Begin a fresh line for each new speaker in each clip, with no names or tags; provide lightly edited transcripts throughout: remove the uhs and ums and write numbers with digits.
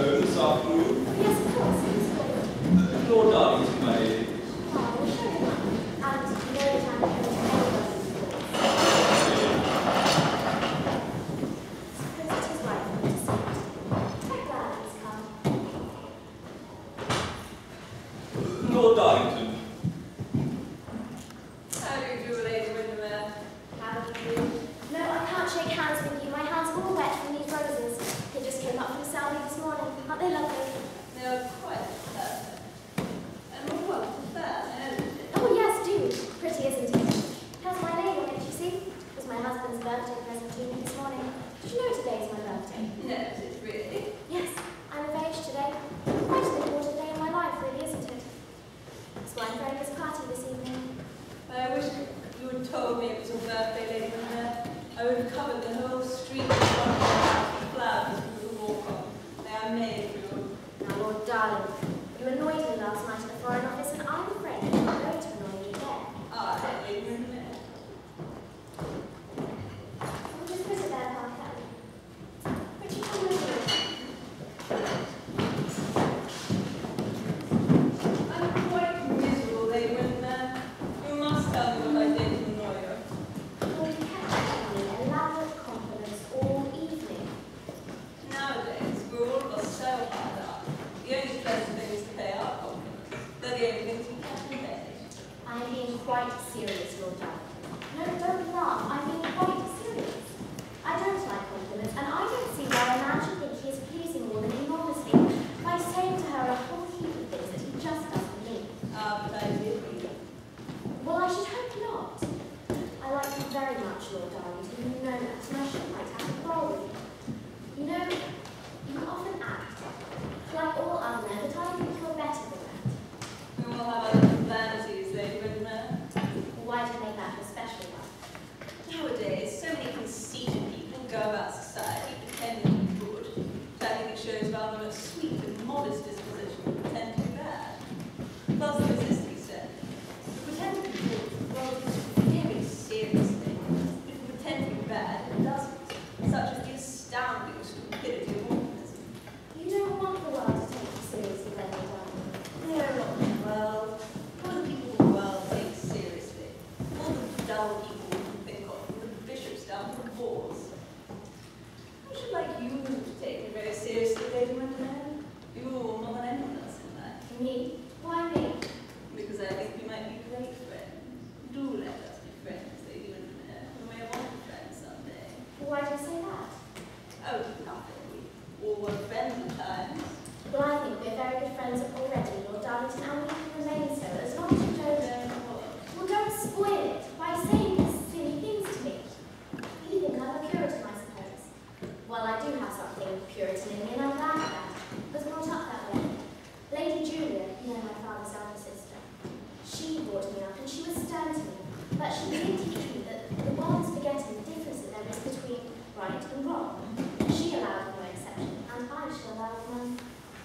home this afternoon?
Oh, yes, of course. Who's calling?
Lord Darlington, my lady.
Oh, we'll show him up. And you know that I'm going to suppose it is right for me to say it. Quite glad he's come.
Lord Darlington.
How do you do, Lady Windermere?
How do you do? No, I can't shake hands with you. My hands are all wet from these roses. They just came up from Salby this morning. Aren't they lovely?
They are quite perfect. And all well fair, isn't it?
Oh, yes, do. Pretty, isn't it? How's my name on it, you see? It was my husband's birthday present to me this morning. Did you know today's my birthday?
No, is it really?
Yes, I'm of age today. Quite an important day in my life, really, isn't it? That's why I'm throwing this party this evening.
I wish you had told me it was your birthday, Lady Windermere. I would have covered the whole street with flowers we would walk on. They are made for you.
Now, Lord Darling, you annoyed me last night at the Foreign Office, and I'm afraid you're not going to annoy me again.
Ah, Lady Windermere.
We'll just put it there, Parker. But you come with me.
I'm quite miserable, Lady Windermere. You must tell me what I did to annoy you.
Well, you kept giving me elaborate compliments all evening.
Nowadays, we're all of us so hard up. The only pleasant thing is to pay our compliments. They're the only things we can convey.
I'm being quite serious, Lord Darling. No, don't laugh. I'm being quite serious. I don't like compliments, and I don't see why a man should think he is pleasing a woman enormously by saying to her a whole heap of things that he just doesn't mean.
Ah, but I did read it.
Well, I should hope not. I like you very much, Lord Darlington. You know that, and I should like to have a quarrel with you. You know, you often act like all other men, but I think you're better than that.
We all have our little vanities, Lady Windermere.
Why do you make that a special one?
Nowadays, so many conceited people go about society pretending to be good. But I think it shows rather a sweet and modest disposition to pretend to be bad. Plus, there's this to be said. To pretend to be good, well, it's a very serious thing. If you pretend to be bad, it doesn't. Such as the astounding stupidity of organism.
You don't want the world to take you seriously, then, Lord Darlington.
No, not the world. What do people in the world take seriously? All the dull people we can think of, from the bishops down to the bores. I should like you to take me very seriously, Lady Windermere. You more than anyone else in life.
Me? Why me?
Because I think we might be great friends. Do let us be friends, Lady Windermere. We may want to be friends someday.
Why do you say that?
Oh, nothing. We all were friends at times.
Well, I think we're very good friends already, Lord Darlington, and we can remain so as long as you don't... Well, don't spoil it by saying these silly things to me. You think I'm a Puritan, I suppose. Well, I do have something Puritan in me, and I'm glad of that. I was brought up that way. Lady Julia, you know, my father's elder sister, she brought me up, and she was stern to me, but she really teach me that the world is forgetting the difference that there is between right and wrong. She allowed no exception, and I shall allow none.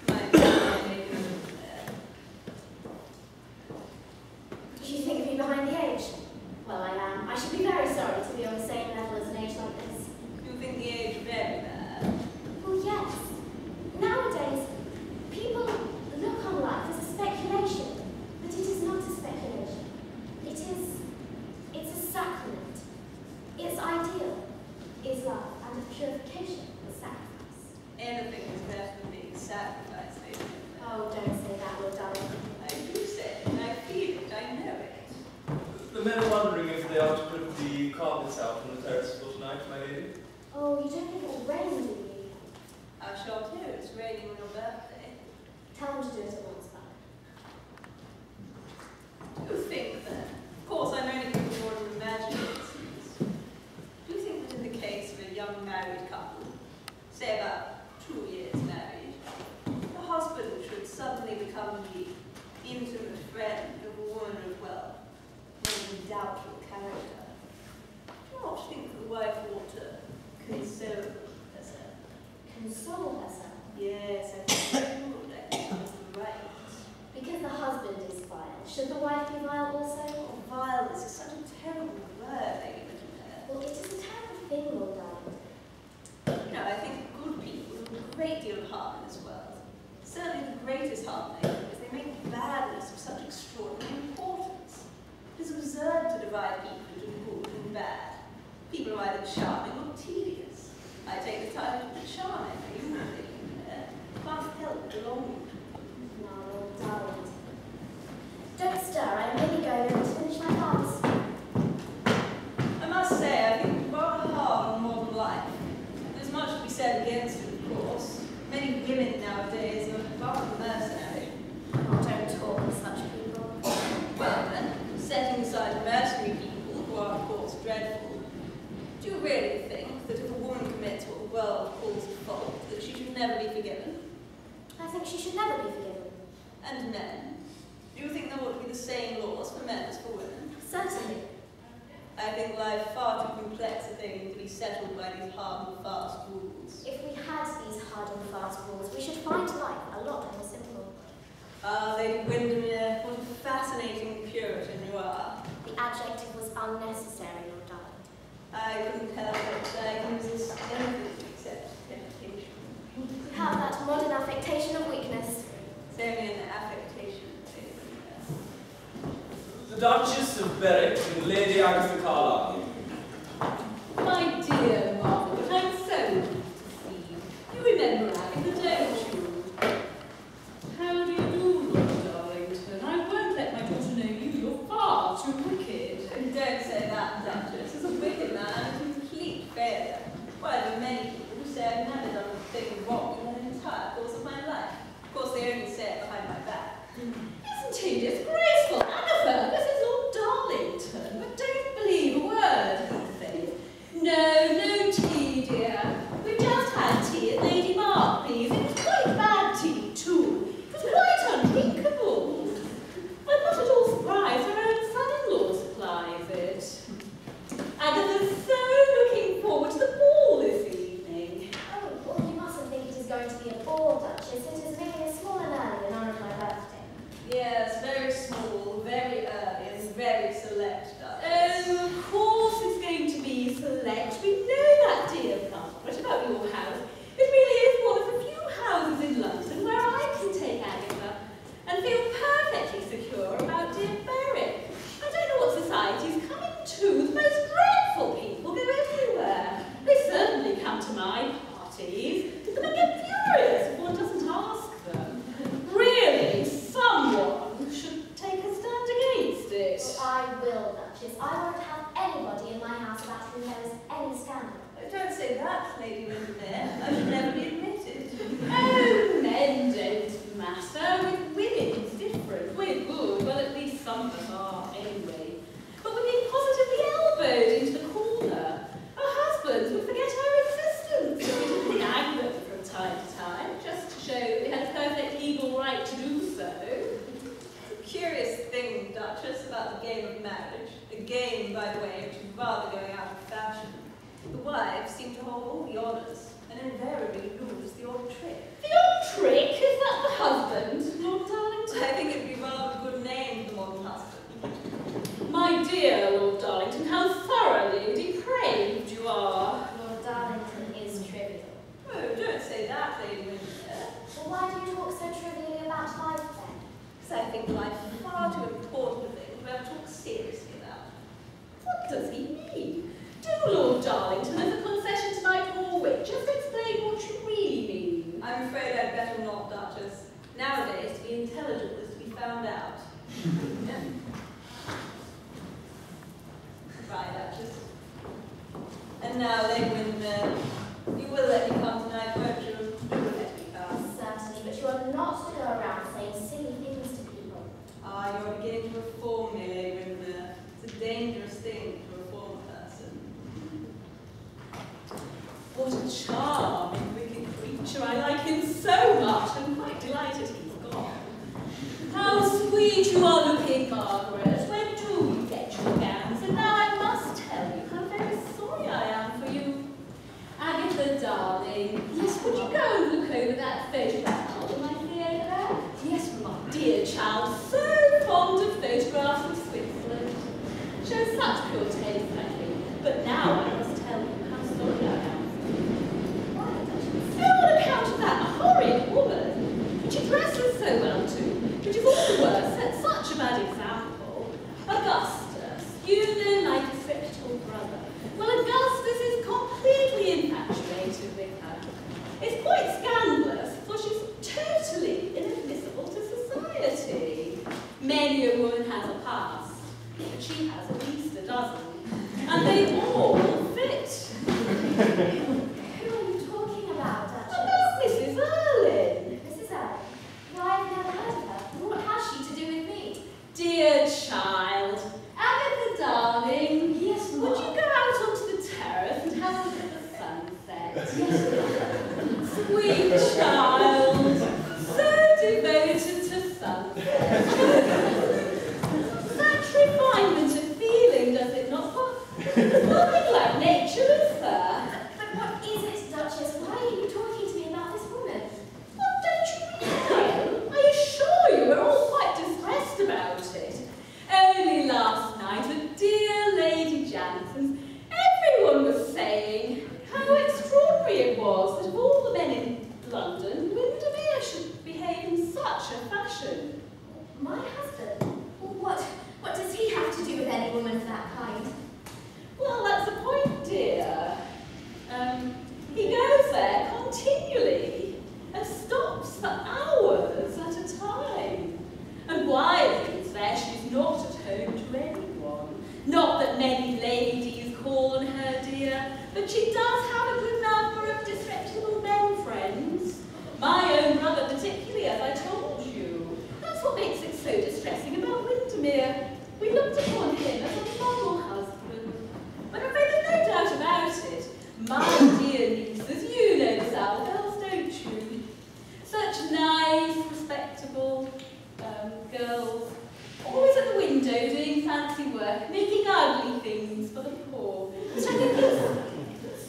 My dear Lady Windermere.
Do you think me behind the age? Well, I am. I should be very sorry to be on the same level as an age like this.
You think the age very bad?
Well, yes. Nowadays, people look on life as a speculation, but it is not a speculation. It's a sacrament. Its ideal is love, and its purification is sacrifice.
Anything is better than being sacrificed, Lady Windermere.
Oh, don't say that, Lord Darlington.
I do say it, I feel it, I know it.
The men are wondering if they are to put the carpets out on the terrace for tonight, my lady.
Oh, you don't think it will rain, do you?
I shall too, it's raining on your birthday.
Tell them to do it at once, Buck.
Do you think then, of course I'm only giving more of imaginations, do you think that in the case of a young married couple, say about 2 years married, the husband should suddenly become the intimate friend of a woman of, well, more than doubtful character? Do you not think the wife ought to console herself?
Console herself.
Yes, I think she would. I think that was right.
Because the husband is vile. Should the wife be vile also?
Oh, vile is such a terrible word, Lady Windermere.
Well, it is a terrible thing, Lord Darlington.
No, I think good people do a great deal of harm in this world. certainly the greatest harm they do is they make badness of such extraordinary importance. It is absurd to divide people into good and bad. People are either charming or tedious. I take the title to charming, usually. Can't help belonging to them.
No, darling. Don't stir, I'm really going over to finish my task.
I must say, I think it's rather hard on modern life. There's much to be said against it, of course. Many women nowadays are rather mercenary.
Oh, don't talk with such people.
Well then, setting aside mercenary people, who are of course dreadful, do you really think that if a woman commits what the world calls a fault, that she should never be forgiven?
I think she should never be forgiven.
And men? Do you think there ought to be the same laws for men as for women?
Certainly.
I think life far too complex a thing to be settled by these hard and fast rules.
If we had these hard and fast rules, we should find life a lot more simple.
Ah, Lady Windermere, what a fascinating Puritan you are.
The adjective was unnecessary, Lord Darling.
I couldn't help it. I can resist anything except temptation.
You have that modern affectation of weakness.
It's only an affectation.
The Duchess of Berwick and Lady Agatha Carlyle.
My dear Margaret, I'm so pleased to see you. You remember Agatha, don't you? How do you do, Lord Darlington? I won't let my daughter know you. You're far too wicked.
And don't say that, Duchess. As a wicked man, I'm a complete failure. Well, there are many people who say I've never done a thing wrong in the entire course of my life. Of course, they only say it behind my back.
Isn't he disgraceful? Agatha, this is Lord Darlington, but don't believe a word he says. No tea, dear. We've just had tea at Lady Markby's. It was quite bad tea, too. It was quite undrinkable. I'm not at all surprised her own son-in-law supplies it. Agatha's so looking forward to the ball this evening.
Oh, well, you mustn't think it is going to be a ball, Duchess. It is really small and early in honour of my birthday.
Yes, very small, very early, and very select, Duchess.
Oh, of course it's going to be select. We know that, dear Margaret, about your house. It really is one of the few houses in London where I can take Agatha and feel perfectly secure about dear Berwick. I don't know what society's coming to. The most dreadful people go everywhere. They certainly come to my parties. And I get furious if one doesn't ask them. Really, someone should take a stand against it.
Well, I will, Duchess. I won't have anybody in my house about whom there is any scandal.
Oh, don't say that, Lady Windermere. I should never be admitted.
Oh, men don't matter. With women, it's different. We're good. Well, at least some of us are, anyway. But we're being positively elbowed into the corner. Our husbands would forget our existence. We didn't nag them from time to time, just to show we had a perfect legal right to do so.
Curious thing, Duchess, about the game of marriage. A game, by the way, which is rather going out of fashion. The wives seem to hold all the honours, and invariably lose the odd trick.
The old trick? Is that the husband, Lord Darlington?
I think it'd be rather a good name for the modern husband.
My dear Lord Darlington, how thoroughly depraved you are.
Lord Darlington is trivial.
Oh, don't say that, Lady Windermere.
Well, why do you talk so trivially about life, then?
Because I think life is far too important a thing to ever talk seriously about.
What does he mean? Do, Lord Darlington, as a concession to my poor wit, just explain what you really mean.
I'm afraid I'd better not, Duchess. Nowadays, to be intelligible is to be found out. Right, Duchess. And now, Lady Windermere, you will let me come tonight, won't you? You will let me come.
Certainly, but you are not to go around saying silly things to people.
Ah, you're beginning to reform me, Lady Windermere. It's a dangerous thing to reform a person.
What a charming, wicked creature. I like him so much. I'm quite delighted he's gone. How sweet you are looking, Margaret. When do you get your gowns? And now I must tell you how very sorry I am for you. Agatha, darling, but she does have a good number of disreputable men friends. My own brother particularly, as I told you. That's what makes it so distressing about Windermere. We looked upon him as a model husband. But I'm afraid there's no doubt about it. My dear nieces, you know the Southells, don't you? Such nice, respectable girls. Always at the window doing fancy work, making ugly things for the poor. Which I think is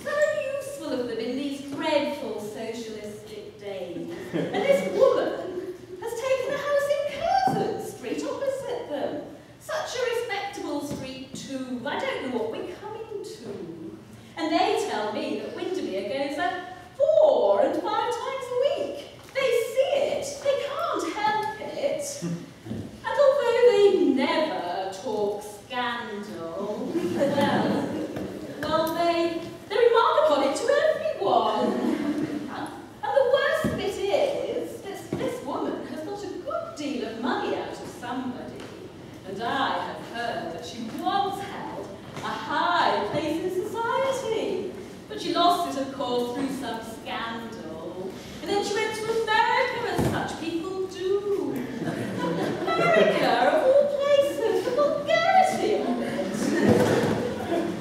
so useful of them in these dreadful socialistic days. And this woman has taken a house in Curzon Street opposite them. Such a respectable street too. I don't know what we're coming to. And they tell me that Windermere goes there 4 and 5 times a week. They see it, they can't help it. And although they never talk scandal, well, they remark upon it to everyone. And the worst bit is that this woman has got a good deal of money out of somebody. And I have heard that she once held a high place in society. But she lost it, of course, through some scandal. And then she went to America, as such people do. America, of all places, the vulgarity of it.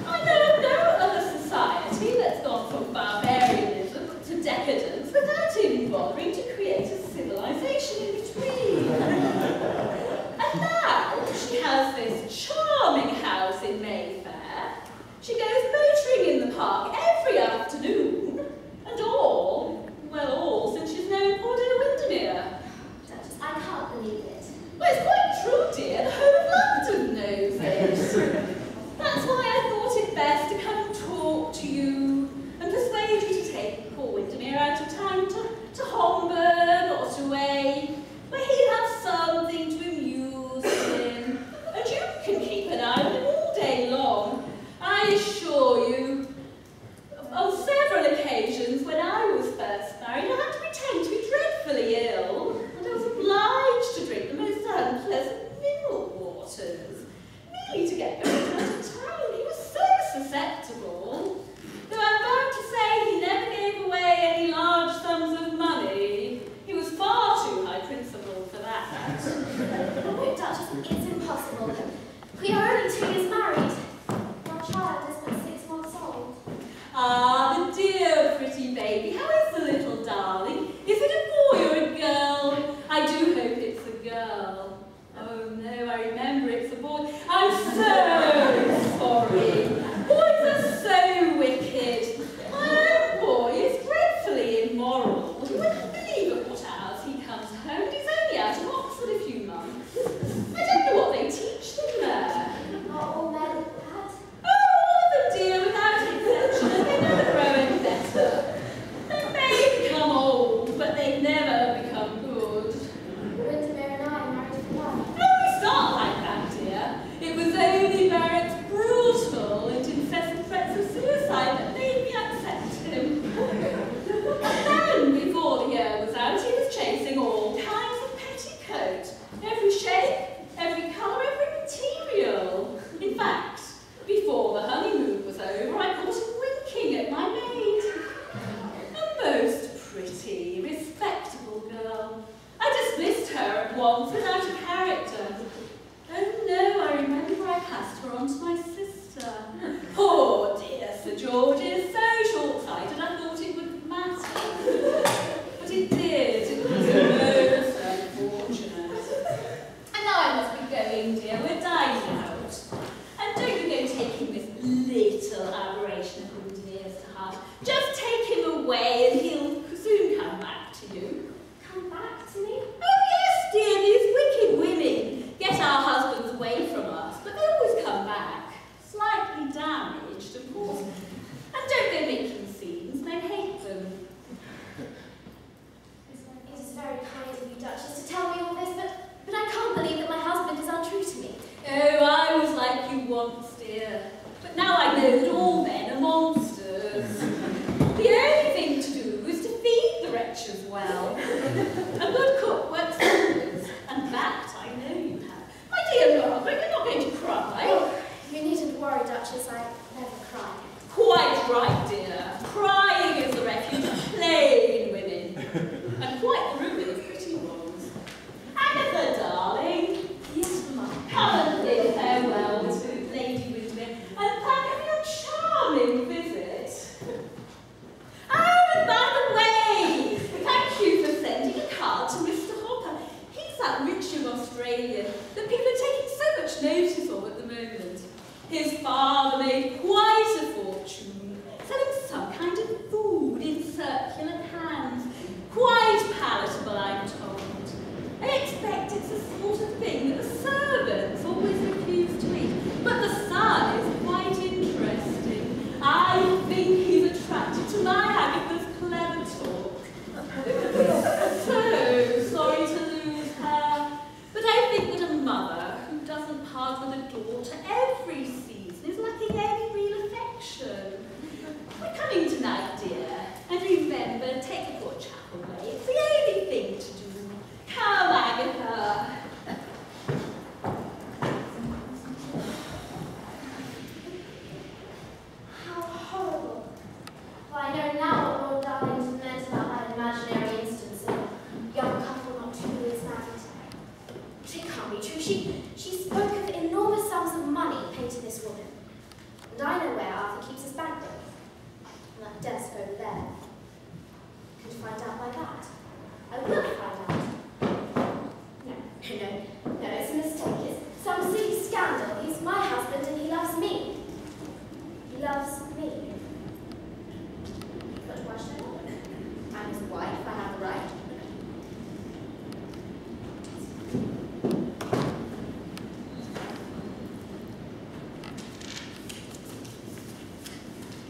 I know of no other society that's gone from barbarianism to decadence without even bothering to create a civilization in between. And now she has this charming house in Mayfair. She goes motoring in the park every afternoon, and all since she's known poor dear Windermere.
Duchess, I can't believe it.
Well, it's quite true, dear. The whole of London knows it. That's why I thought it best to come and talk to you and persuade you to take poor Windermere out of town to Homburg or to Way, where he'd have something to amuse him. And you can keep an eye on him all day long. I assure you, on several occasions when I was first married, I had to pretend to be dreadfully ill, and I was obliged to drink the most unpleasant mineral waters, merely to get going out of town. He was so susceptible. Though I'm bound to say he never gave away any large sums of money. He was far too high principled for that.
No, Duchess, it's impossible. We are only 2 years married. Our child is but 6 months old.
Ah, the dear pretty baby. How is the little darling? Is it a boy or a girl? I do hope it's a girl. Oh no, I remember it's a boy. I'm so sorry. Boys are so wicked. My own boy is dreadfully immoral. You wouldn't believe at what hours he comes home. He's only out of Oxford a few months. I don't know what they teach them there.
Are all men bad?
Oh, the dear, without exception, and they never grow any better. They may become old, but they never become good.
Windermere and I married for love.
No, we start like that, dear. It was only Barrett's brutal and incessant threats of suicide that made me accept him. And then, before the year was out, he was chasing all kinds of petticoat. Every shape, every colour, every material. In fact, before the honeymoon was over, I caught him winking at my maid. A most pretty, respectable girl. I dismissed her at once as out of character. Oh no, I remember I passed her on to my sister. Poor dear Sir George is so short-sighted I thought it wouldn't matter. But it did. It was most unfortunate. And now I must be going, dear. We're dining out. And don't you go taking this little aberration of Windermere's to heart. Just take him away and he'll soon come back to you.
Come back to me?
Oh yes, dear, these wicked women get our husbands away from us, but they always come back. Slightly damaged, of course. And don't go making scenes, men hate them.
It is very kind of you, Duchess, to tell me all this, but I can't believe that my husband is untrue to me.
Oh, I was like you once, dear. But now I know that all men are monsters. The only thing to do is to feed the wretches well. A good cook works wonders, and that I know you have. My dear Margaret, you're not going to cry.
Oh, you needn't worry, Duchess, I never cry.
Quite right, dear. a daughter every season is lacking any real affection. We're coming tonight, dear, and remember, take the poor chap away. It's the only thing to do. Come, Agatha.
How horrible. Well, I know now what Lord Darlington meant about that imaginary instance of a young couple not 2 years married. But it can't be true. She spoke of enormous sums of money paid to this woman. And I know where Arthur keeps his bankbook. On that desk over there. Could find out by that. I will find out. No, it's a mistake. It's some silly scandal. He's my husband and he loves me. He loves me. But why should I not? I'm his wife. I have the right.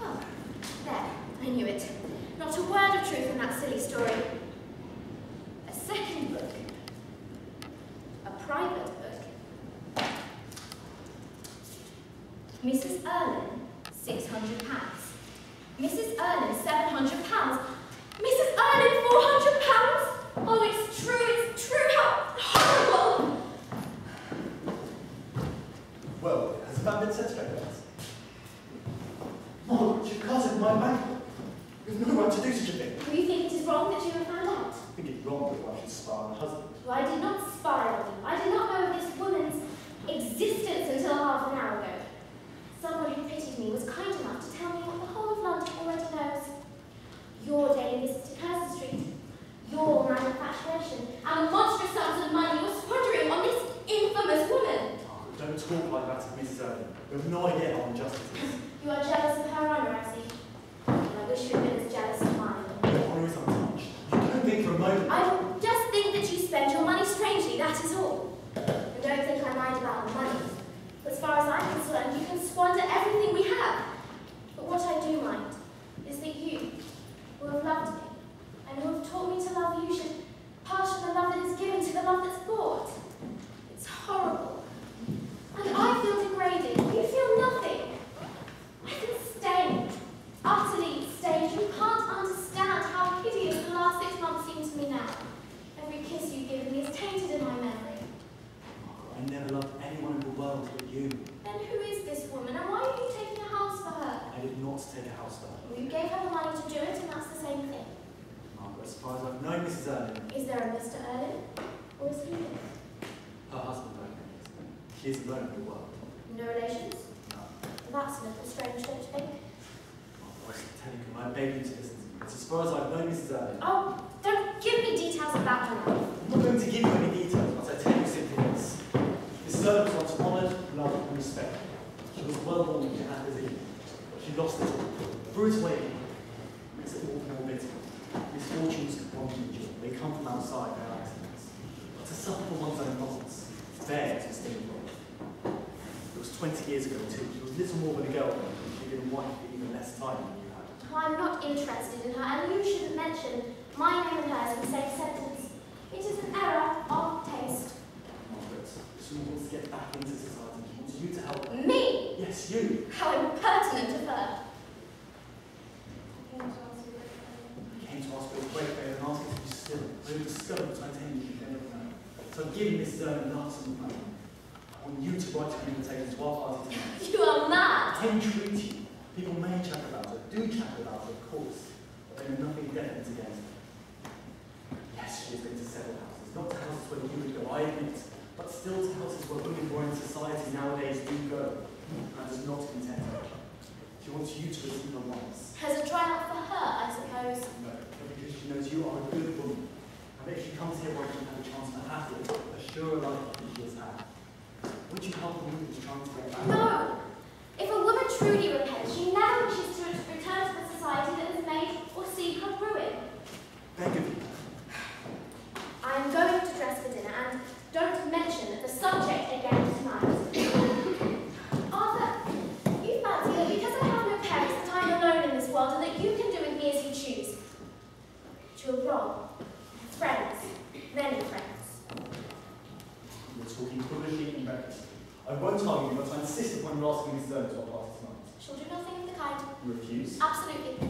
Oh, there. I knew it. Not a word of truth in that silly story. A second book. A private book. Mrs. Erlin, £600. Mrs. Erlin, £700. Mrs. Erlin, £400. Oh, it's true, how horrible!
Well, has that been said straight out? Margaret, you can't have my bank. You've no right to do such a thing.
Do you think it is wrong that you have found out?
I think it's wrong that one should spy on a husband.
Well, I did not spy on you. I did not know of this woman's existence until half an hour ago. Someone who pitied me was kind enough to tell me what the whole of London already knows. Your daily visit to Curzon Street, your man of infatuation, and the monstrous sums of money you're squandering on this infamous woman.
Margaret, don't talk like that to Mrs. Erlin. You have no idea how unjust it is.
You are jealous of her honour, I see. I wish you had been as jealous of mine.
Your honour is untouched. You don't think for a moment.
I just think that you spend your money strangely, that is all. And don't think I mind about the money. As far as I'm concerned, you can squander everything we have. But what I do mind is that you, who have loved me, and who have taught me to love you, should partial the love that is given to the love that's bought. It's horrible. And I feel degraded. You feel nothing. I feel stained. Utterly stained. You can't understand how hideous the last 6 months seem to me now. Every kiss you've given me is tainted in my memory.
Margaret, I never loved anyone in the world but you.
Then who is this woman, and why are you taking a house for her?
I did not take a house for her.
Well, you gave her the money to do it, and that's the same thing.
Margaret, as far as I've known Mrs. Erlin,
Is there a Mr. Erlin? Or is he here?
her husband recommends her. She is alone in the world.
No relations?
No.
That's a little strange, don't you think?
Margaret, I was telling you, I beg you to listen to me. It's as far as I've known Mrs. Erlin.
Oh, don't give me details about her life.
I'm not going to give you any details, but I tell you simply this. Mrs. Erlin was once honoured, loved, and respected. She was well-born and had this evening, but she lost it all. Threw it away. Makes it all the more bitter. Misfortunes one can endure. They come from outside, they're accidents. But to suffer for one's own loss, it's fair to esteem wrong. It was 20 years ago too. She was little more than a girl, and she'd been wife for even less time than you had.
Oh, I'm not interested in her, and you shouldn't mention my name and hers in the same sentence. It is an error of taste.
Margaret, she wants to get back into society. She wants you to help her.
Me?
Yes, you.
How impertinent of her.
I came to ask for a great favour and ask her to be still. I have discovered that I tell you you never know. So I'm giving Mrs. Erlin an absolute money. I want you to write to the invitation to our party tonight.
You are mad.
I entreat you. People may chat about her, do chat about her, of course, but they know nothing definite against her. Yes, she has been to several houses, not to houses where you would go, I admit, but still to houses where women who are in society nowadays do go, and does not content her. She wants you to receive her once.
As a triumph for her, I suppose.
No, but because she knows you are a good woman, and that if she comes here where she can have a chance to have a surer life than she has had, would you help a woman who's trying to get back?
No! If a woman truly repents, she never wishes to return to the society that has made or seek her ruin.
Beg of you.
I am going to dress for dinner, and don't mention the subject again tonight. Arthur, you fancy that because I have no parents that I am alone in this world and that you can do with me as you choose. But you are wrong. Friends. Many friends.
You're talking foolishly and recklessly. I won't argue but I insist upon your asking Miss Zerner to our party tonight.
She'll do nothing of the kind.
You refuse?
Absolutely.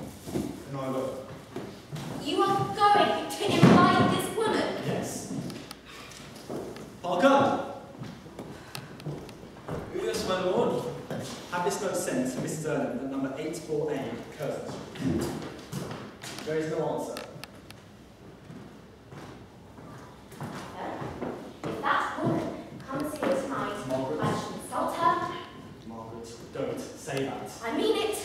And I will.
You are going to invite this woman?
Yes. Parker!
Yes, my lord.
Have this note sent to Miss Zerner at number 84A, Curzon Street. There is no answer.
If that woman comes here tonight,
Margaret.
I shall insult her.
Margaret, don't say that.
I mean it.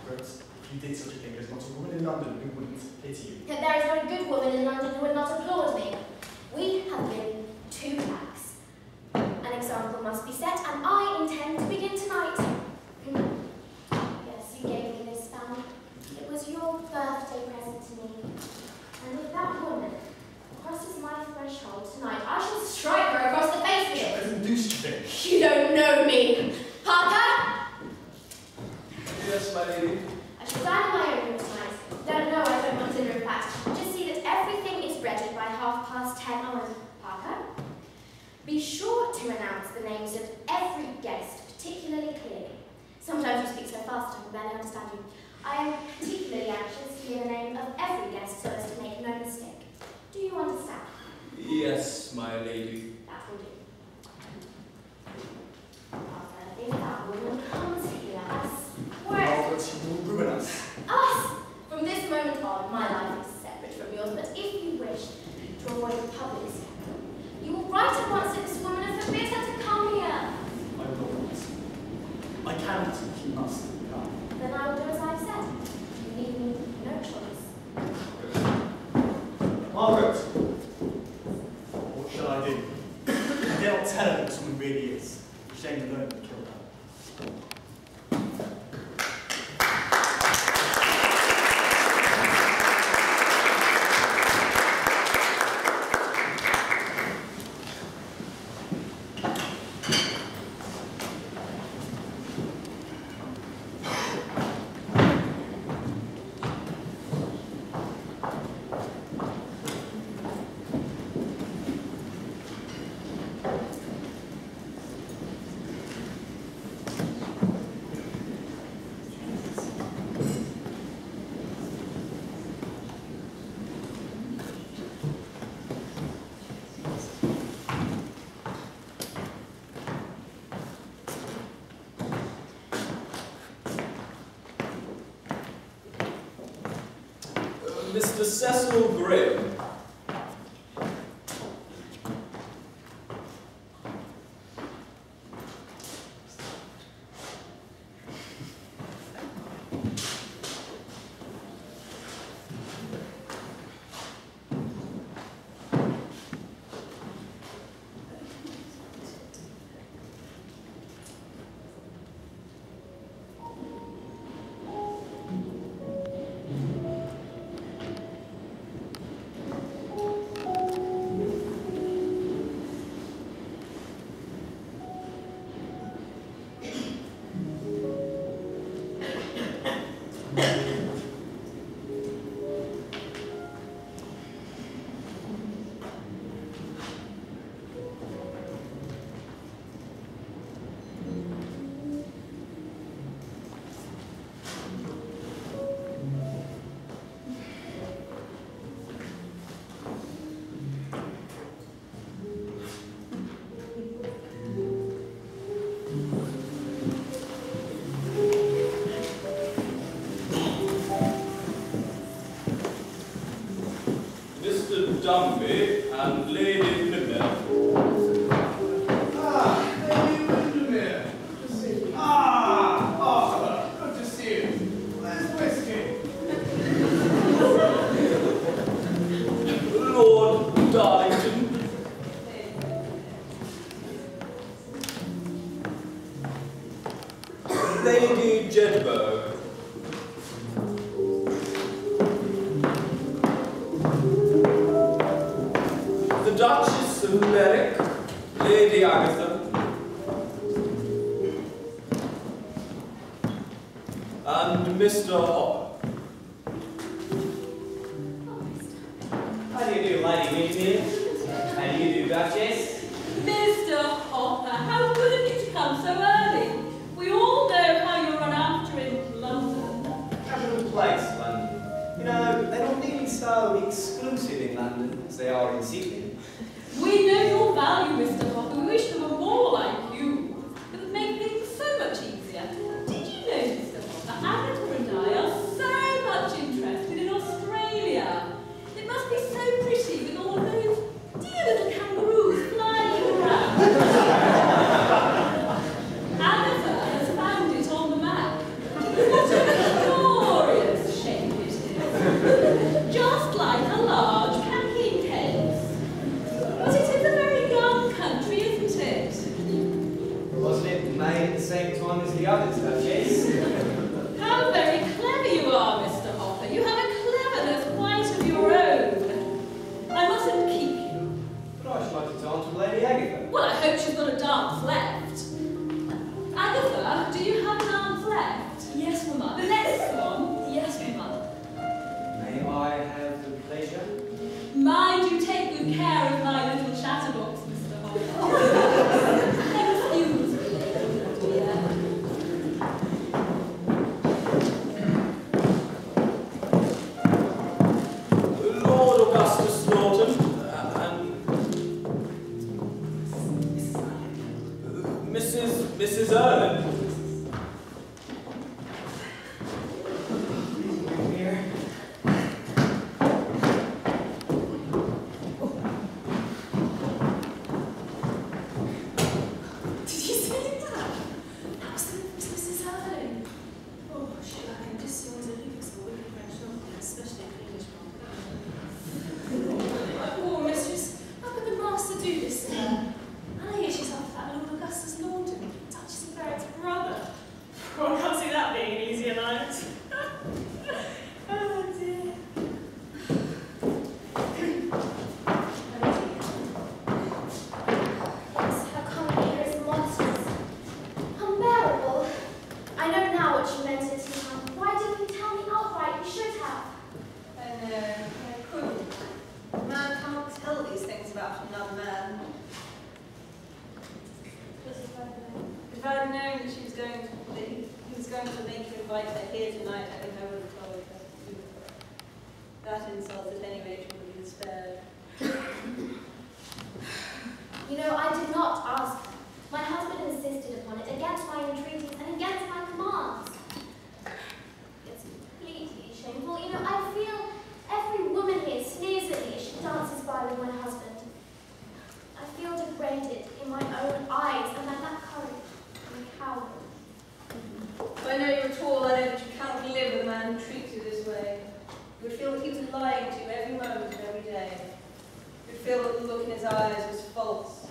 Margaret, if you did such a thing, there's not a woman in London who wouldn't pity you.
Yet there is not a good woman in London who would not applaud me. We have been two blacks. An example must be set, and I intend to begin tonight. Yes, you gave me this fan. It was your birthday present to me. And if that woman crosses my threshold tonight, I shall strike her across the face with
She
it.
doesn't do such a thing.
You don't know me. Parker!
Yes, my lady.
I shall dine in my own room tonight. Don't know, I don't want dinner in fact. Just see that everything is ready by 10:30 on. Parker, be sure to announce the names of every guest particularly clearly. Sometimes you speak so fast I can barely understand you. I am particularly anxious to hear the name of every guest so as to make no mistake. Do you understand?
Yes, my lady.
That will do. Arthur, if that woman comes here, I swear.
Margaret, you will ruin us.
Us! From this moment on, my life is separate from yours, but if you wish to avoid the public scandal, you will write at once to this woman and forbid her to come here.
I will not. I cannot. She must come.
Then I will do as I have said. You leave me no choice.
Margaret! What shall I do? I dare not tell her who this woman really is. Shame alone would kill her.
Mr. Cecil Graham. Dumby and Lady Windermere.
Ah, Lady Windermere. Good to see you. Ah, Arthur. Good to see you. Where's whiskey?
Lord Darlington. Lady Jedburgh. Duchess of Berwick, Lady Agatha, and Mr. Hopper.
How do you do, Lady Windermere? How do you do, Duchess?
Mr. Hopper, how good of you to come so early.
made at the same time as the others, Duchess.
How very clever you are, Mr. Hopper. You have a cleverness quite of your own. I mustn't keep you.
But I should like to dance with Lady Agatha.
Well, I hope she's got a dance left. Agatha, do you have an dance left? Yes, Mamma. The next one? Yes, Mamma.
May I have the pleasure?
Mind you take good care of my little chatterbox, Mr. Hopper. Excuse me, dear.
Lord Augustus Norton and Mrs. Erlin.
Here.
Did you see that? Absolutely, Mrs. Erling. Oh, shit, I can just see the leaves of the wicked French novel, especially the English one. My poor mistress, how could the master do this to her? And I hear she's after that Lord Augustus Norton, Duchess of Berwick's brother. Well, I can't see that being an easy alliance. Oh, dear.
Yes, her coming here is monstrous. Unbearable. I know now what you meant at time. Why didn't you tell me outright? You should have.
I know, I couldn't. A man can't tell these things about another man. If I'd known that he was going to make you invite her here tonight, I think I would have told her. That insult at any rate would have been spared.
You know, I did not ask. My husband insisted upon it, against my entreaties and against my commands. It's completely shameful. You know, I feel every woman here sneers at me as she dances by with my husband. I feel degraded in my own eyes, and I lack courage. I'm a coward.
If I know you at all, I know that you cannot live with a man who treats you this way. You would feel that he was lying to you every moment of every day. You would feel that the look in his eyes was false,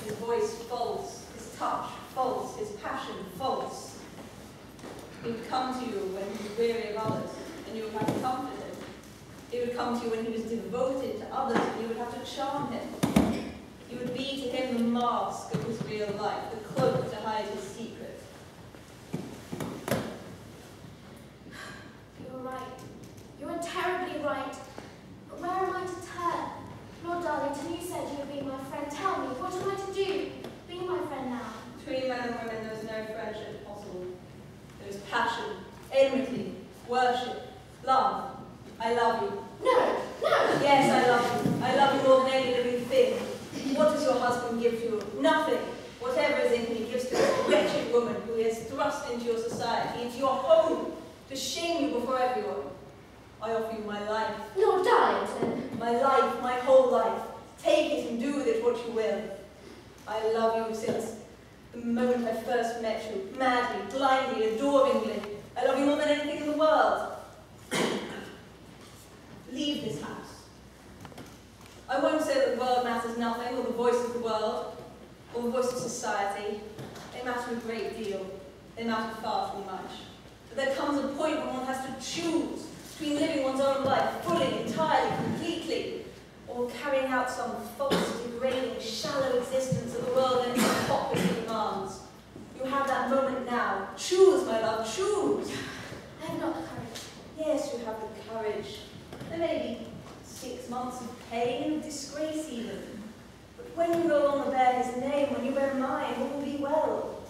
his voice false, his touch false, his passion false. He would come to you when he was weary of others, and you would have to comfort him. He would come to you when he was devoted to others, and you would have to charm him. You would be to him the mask of his real life, the cloak to hide his secret.
You're right. You're terribly right. But where am I to turn? Lord Darlington, you said you would be my friend. Tell me, what am I to do? Be my friend now.
Between men and women, there is no friendship possible. There is passion, enmity, worship, love. I love you.
No, no!
Yes, I love you. I love you more than any living thing. What does your husband give to you? Nothing. Whatever is in him, he gives to this wretched woman who he has thrust into your society, into your home, to shame you before everyone. I offer you my life.
Lord Darlington!
My life, my whole life. Take it and do with it what you will. I love you since the moment I first met you, madly, blindly, adoringly. I love you more than anything in the world. Leave this house. I won't say that the world matters nothing, or the voice of the world, or the voice of society. They matter a great deal. They matter far too much. But there comes a point when one has to choose between living one's own life fully, entirely, completely, or carrying out some false, degrading, shallow existence that the world and its hypocrisy demands. You have that moment now. Choose, my love, choose.
I have not the courage.
Yes, you have the courage. There may be 6 months of pain, of disgrace even. But when you no longer bear his name, when you bear mine, all will be well.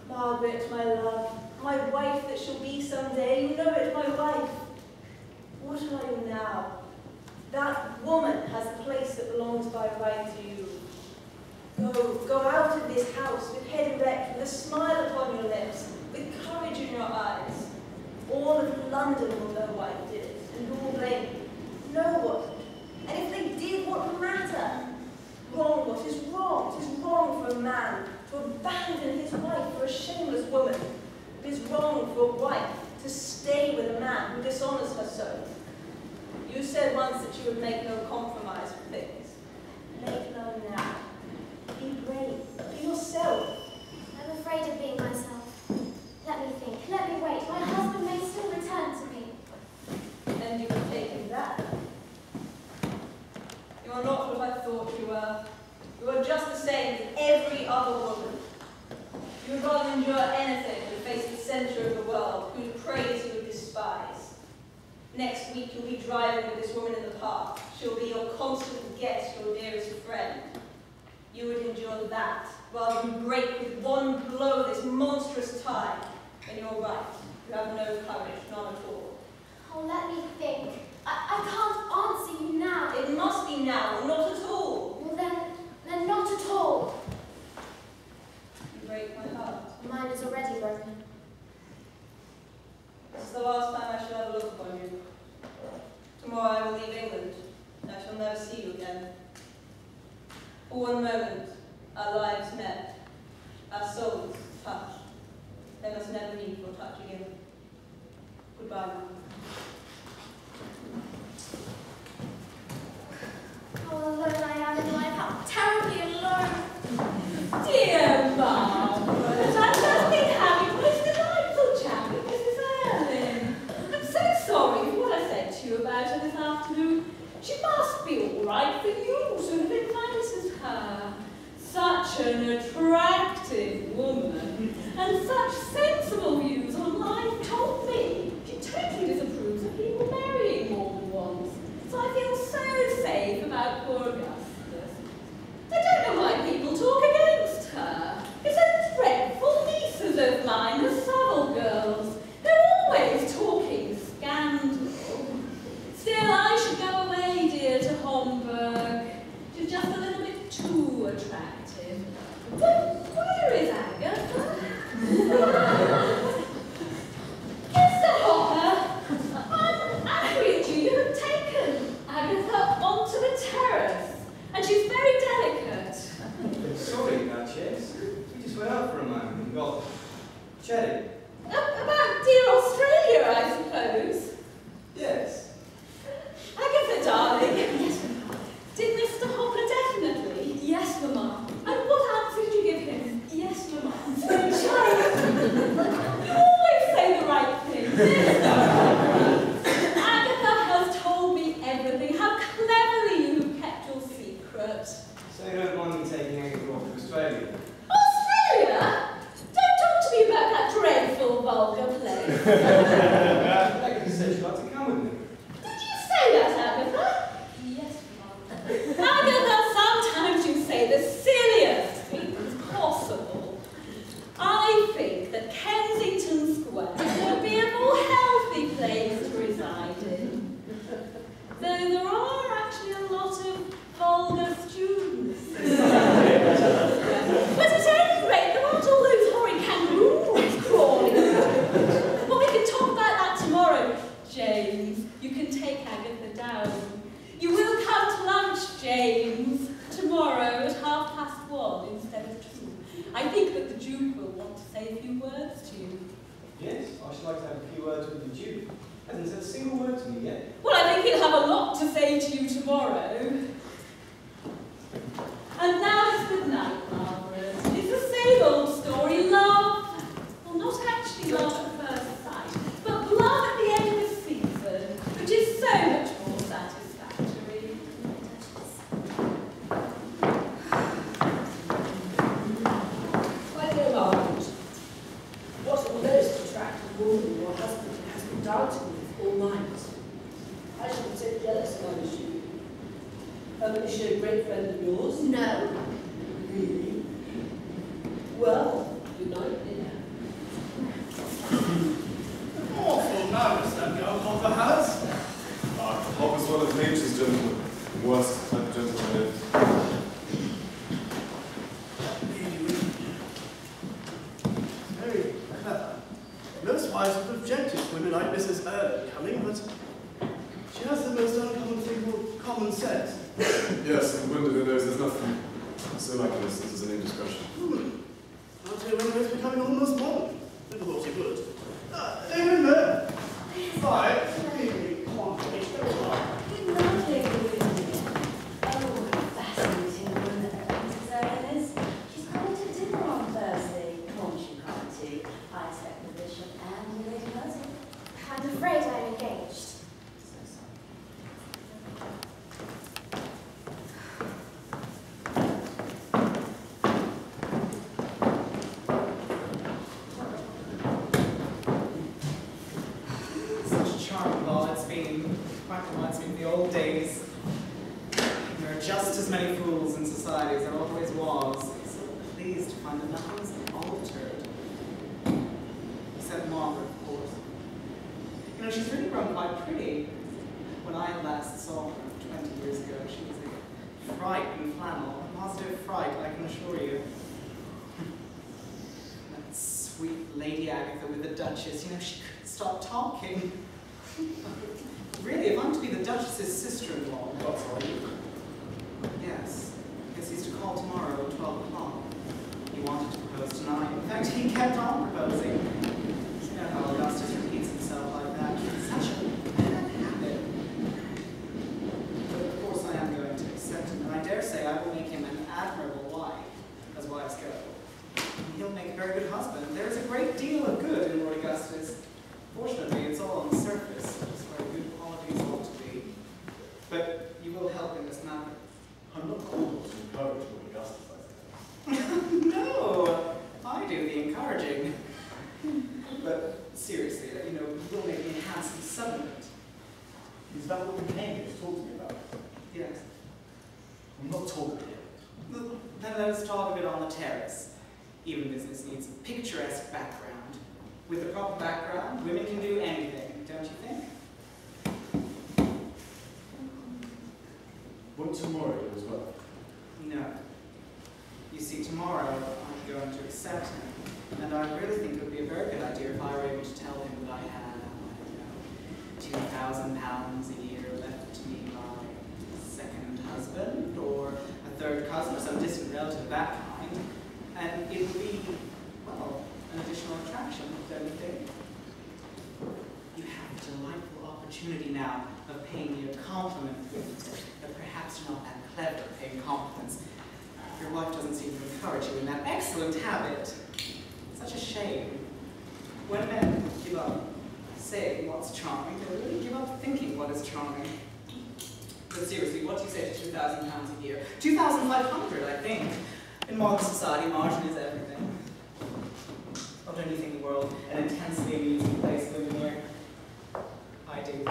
Margaret, my love, my wife that shall be someday, you know it, my wife. What are you now? That woman has the place that belongs by right to you. Go out of this house with head erect, with a smile upon your lips, with courage in your eyes. All of London will know why you did it, and who will blame you. No one. And if they did, what matter? Wrong, what is wrong? It is wrong for a man to abandon his wife for a shameless woman. It is wrong for a wife to stay with a man who dishonors her so. You said once that you would make no compromise for things. Make none now. Be brave. Be yourself.
I'm afraid of
endure anything who face the centre of the world, whose praise you would despise. Next week you'll be driving with this woman in the park. She'll be your constant guest, your dearest friend. You would endure that, rather than break with one blow this monstrous tie. And you're right, you have no courage, none at all.
Oh, let me think. I can't answer you now.
It must be now, or not at all.
Well then not at all.
You break my heart.
Mine is already broken.
This is the last time I shall ever look upon you. Tomorrow I will leave England, and I shall never see you again. For one moment, our lives met, our souls touched. They must never meet or touch again. Goodbye, Mum.
How alone I am in life, how terribly alone.
Dear Margaret, I've just been having a most delightful chat with Mrs. Erlynne. I'm so sorry for what I said to you about her this afternoon. She must be all right for you to have invited her. Such an attractive woman, and such sensible views on life told me. She totally disapproves of people marrying more than once. So I feel so safe about poor Augustus. I don't know why people talk against her. It's those dreadful nieces of mine, the Savile girls. They're always talking scandal. Still, I should go away, dear, to Homburg. She's just a little bit too attractive. But where is Agatha? Mr. Hopper, I'm angry at you. You have taken Agatha onto the terrace, and she's very delicate.
Sorry, Duchess. We just went out for a moment and got chatting.
About dear Australia, I suppose.
Yes.
Agatha, darling. Yes, Mamma. Did Mr. Hopper definitely? Yes, Mamma. And what answer did you give him? Yes, Mamma. Sweet child. You always say the right thing. Agatha has told me everything. How cleverly you have kept your secret.
So you don't mind me taking Agatha off to Australia?
Australia? Don't talk to me about that dreadful, vulgar place.
Agatha said she'd like to come with me.
Did you say that, Agatha? Yes, Mum. Agatha, sometimes you say the silliest things possible. I think that Kensington Square would be a more healthy place to reside in. Though there are actually a lot of vulgar students. But at any rate, there aren't all those horrid kangaroos crawling around. But we can talk about that tomorrow. James, you can take Agatha down. You will come to lunch, James, tomorrow at 1:30 instead of 2. I think that the Duke will want to say a few words to you.
Yes, I should like to have a few words with the Duke. Hasn't said a single word to me yet.
Well, I think he'll have a lot to say to you tomorrow. And now it's good night, Margaret. It's the same old story. Love, well, not actually love at first sight, but love at the end of the season, which is so much more satisfactory.
My dear Margaret, what a most attractive woman your husband has been dancing with all night. I should be so jealous if I was you. Is she a great friend of yours?
No.
Really? Well, good night, dear.
Awful nervous that girl Hopper has.
Hopper's one of nature's gentlemen. Worst type of gentleman is.
Very clever. Most wives would object to women like Mrs. Erlynne coming, but she has the most uncommon thing called common sense.
Yes, and Windermere knows there's nothing so like this as an indiscretion.
I'll tell you when it's becoming almost modern. Never thought you would. Windermere! Right. Come on, please, go on.
Good night, Lady Windermere. Oh, what a fascinating woman that Mrs. Erlynne is. She's coming to dinner on Thursday. Won't you come too? I expect the Bishop and Lady Mercy.
I'm afraid I'm engaged.
So sorry.
she's really grown quite pretty. When I last saw her 20 years ago, she was a fright in flannel. A positive fright, I can assure you. That sweet Lady Agatha with the Duchess, you know, she couldn't stop talking. Really, if I'm to be the Duchess's sister-in-law,
What are you?
yes, because he's to call tomorrow at 12 o'clock. He wanted to propose tonight. In fact, he kept on proposing. You know how Augustus repeats himself like that. It's such a bad habit. But of course I am going to accept him, and I dare say I will make him an admirable wife, as wives go. And he'll make a very good husband. There is a great deal of good in Lord Augustus. Fortunately, it's all on the surface, just where good qualities ought to be. But you will help in this matter.
I'm not called to encourage Lord Augustus, I
No, I do the encouraging. But seriously, you know, you will make me a handsome settlement.
Is that what you came here to talk to me about?
Yes.
I'm not talking here.
Then let us talk of it on the terrace. Even business needs a picturesque background. With the proper background, women can do anything, don't you think?
Won't tomorrow do as well?
No. You see, tomorrow I'm going to accept him, and I really think it would be a very good idea if I were able to tell him that I had, I don't know, £2,000 a year left to me by a second husband, or a third cousin, or some distant relative of that kind, and it would be, well, an additional attraction, don't you think? You have a delightful opportunity now of paying me a compliment, but perhaps you're not that clever at paying compliments. Your wife doesn't seem to encourage you in that excellent habit. Such a shame. When men give up saying what's charming, they really give up thinking what is charming. But seriously, what do you say to £2,000 a year? 2,500, I think. In modern society, margin is everything. Or don't you think the world an intensely amusing place, Windermere? I do.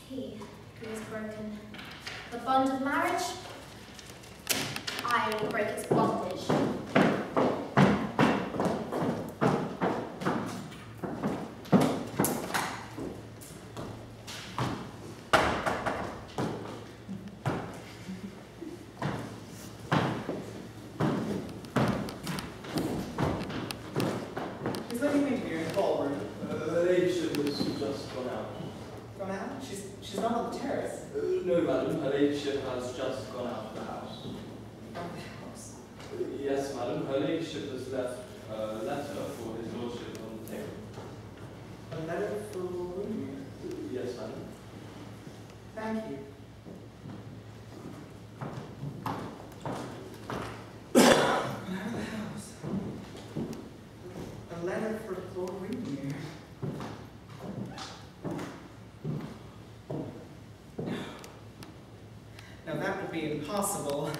He who has broken the bond of marriage, I will break its bondage.
Is that you mean to be in the ballroom?
Her ladyship has just gone out.
Gone out? She's not on the terrace.
No, madam, her ladyship has just gone out of the house.
Out of the house?
Yes, madam, her ladyship has left a letter for his lordship on the table.
A letter for Windermere?
Yes, madam.
Thank you. Out of the house. A letter for Lord Windermere. Now that would be impossible.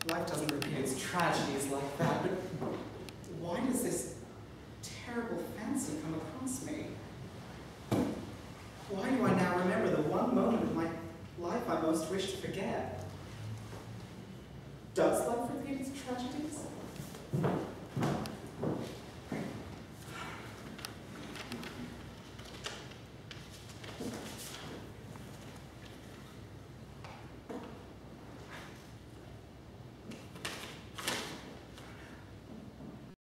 Life doesn't repeat its tragedies like that, but why does this terrible fancy come across me? Why do I now remember the one moment of my life I most wish to forget? Does life repeat its tragedies?